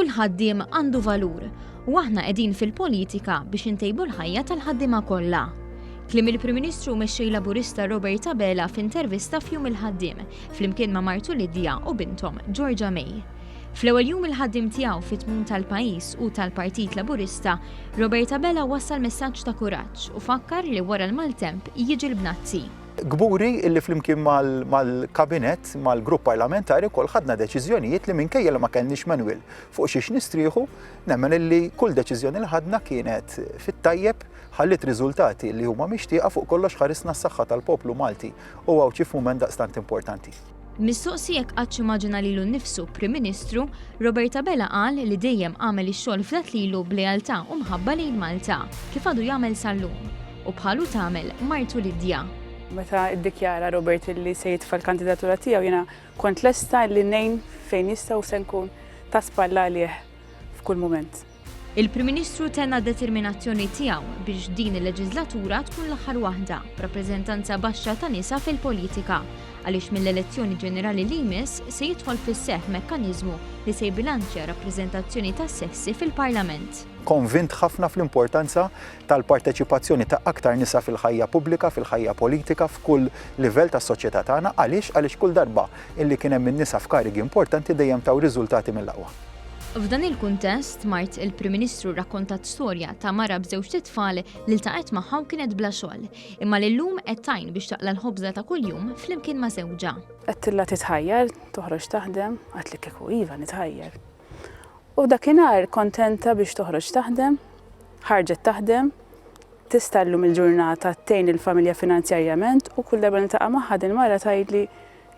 Kull ħaddiem għandu valur u aħna qegħdin fil-politika biex intejbu l-ħajja tal-ħaddiema kollha. Kliem il-Prim Ministru mexxej Laburista Robert Abela f'intervista f'Jum il-Ħaddiem flimkien ma' Martu Lidja u bintom Georgia May. Fl-ewwel jum il-ħaddiem tiegħu fit-tmum tal-pajjiż u tal-Partit Laburista, Robert Abela wassal messaġġ ta' kuraġġ u fakkar li wara l-maltemp jiġi l-bnazzi. Gburi illi flimkien mal-kabinet, mal-grupp parlamentari kol ħadna deċiżjonijiet li minkejja li ma kenniex manwil fuq xiex nistrieħu, nemmen illi kull deċiżjoni li ħadna kienet fit-tajjeb ħallit riżultati li huma mixtieqa fuq kollox ħarisna s-saħħa tal-poplu Malti u għaw ċif mument daqstant importanti. Mistoqsijek qatt immaġina lilu nnifsu Prim Ministru, Robert Abela qal li dejjem għamel ix-xogħol f'dat lilu b'lealtà u mħabba lejn Malta kif għadu jagħmel sal-lum u bħalu tagħmel Martu Lidja. Meta ddikjara Robert li se jitfa' l-kandidatura tiegħu jiena kont lesta li ngħin fejn jista' u se nkun ta' spalla għalih f'kull mument. Il-Prim Ministru tenna determinazzjoni tiegħu biex din il-leġislatura tkun l-aħħar waħda b'rappreżentanza baxxa ta' nisa fil-politika għaliex mill-elezzjoni ġenerali li jmiss se jidħol fis-seħħ mekkaniżmu li se jbilanċja rappreżentazzjoni tas-sessi fil-Parlament. Konvint ħafna fl-importanza tal-parteċipazzjoni ta' aktar nisa fil-ħajja pubblika, fil-ħajja politika, f'kull livell tas-soċjetà tagħna għaliex kull darba illi kien hemm in-nisa f'karigi importanti dejjem taw riżultati mill-aqwa. F'dan il-kuntest, Mart il-Prim Ministru rrakkontat storja ta' mara b'żewġ titfal li ltaqgħet magħha u kienet bla xogħol, imma lillum qed tajn biex taqla l-ħobża ta' kuljum flimkien ma' żewġa. Qedtilla titħajjar, toħroġ taħdem, għadli kieku iva nitħajjar. U dakinhar kontenta biex toħroġ taħdem, ħarġet taħdem, tista' llum il-ġurnata tgħin il-familja finanzjarjament u kull darba niltaqa' magħha din mara tgħidli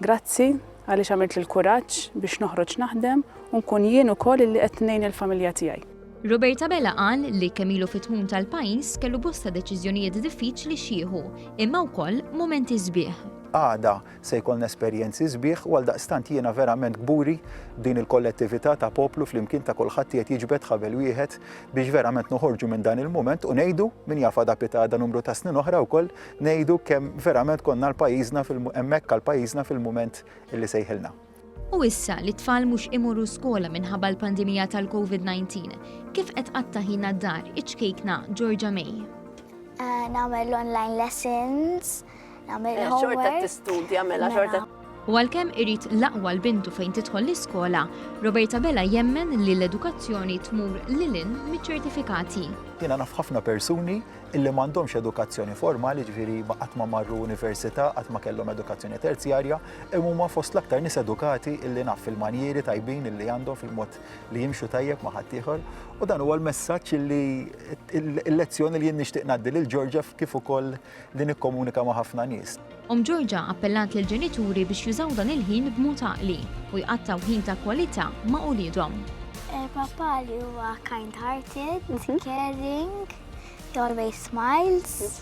grazzi għaliex għamilt l-kuraġġ biex noħroġ naħdem u nkun jien ukoll li qed ngħin il-familja tiegħi. Robert Abela qal li kemm ilu fit-tmum tal-pajjiż kellu bosta deċiżjonijiet diffiċli xieħu, imma wkoll momenti sbieħ. Għada se jkollna esperjenzi sbieħ u għaldaqstant jiena verament gburi din il-kollettività ta' poplu flimkien ta' kulħadd qed jiġbed ħabel wieħed biex verament noħorġu minn dan il-mument u ngħidu min jafa da pitada numru ta' snin oħra wkoll ngħidu kemm verament konna l-pajjiżna hemmhekk għall-pajjiżna fil-mument illi sejħilna. U issa li tfal mhux imorru skola minħabba l-pandemija tal-COVID-19, kif qed qatta ħina d-dar iċkejkna Georgia May. Nagħmel online lessons, nagħmel homework. Xorta tistudja mela xorta. U għalkemm irid l-aqwa l-bintu fejn tidħol l-iskola, Robert Abela jemmen li l-edukazzjoni tmur lilin miċ-ċertifikati. Jiena naf ħafna persuni illi m'għandhomx edukazzjoni formali, ġifieri qatt ma marru università, qatt ma kellhom edukazzjoni terzjarja, imma huma fost l-aktar nies edukati illi naf fil-manjieri tajbin illi għandhom fil-mod li jimxu tajjeb ma' ħadd ieħor. U dan huwa l-messaġġ illi il-lezzjoni li jien nixtieq ngħaddi lil Georgia kif ukoll li nikkomunika ma' ħafna nies. Georgia appellant lill ġenituri biex jużaw dan il-ħin b'mod għaqli u jqattaw ħin ta' kwalità ma' uliedhom. Papa li huwa kind-hearted, caring, he always smiles.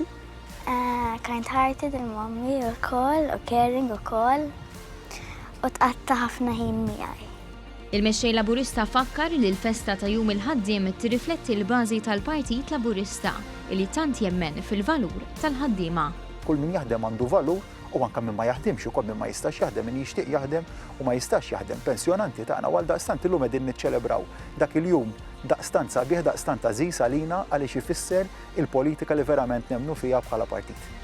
Kind-hearted il-mommi ukoll, u caring ukoll, u tqatta ħafna ħin miegħi. Il-mexxej Laburista fakkar li l-festa ta' Jum il-Ħaddiem tirrifletti l-bażi tal-Partit Laburista li tant jemmen fil-valur tal-ħaddiema. Kull min jaħdem għandu valur u anke min ma jaħdimx ukoll min ma jistax jaħdem, min jixtieq jaħdem u ma jistax jaħdem. Pensjonanti tagħna għal daqstant illum qegħdin niċċelebraw dak il-jum daqstant sabiħ daqstant għażiż għalina għaliex ifisser il-politika li verament nemmnu fiha bħala partit.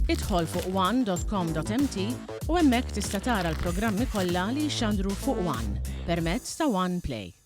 Idħol fuq one.com.mt u hemmhekk tista' tara l-programmi kollha li jxandru fuq One permezz ta' One Play.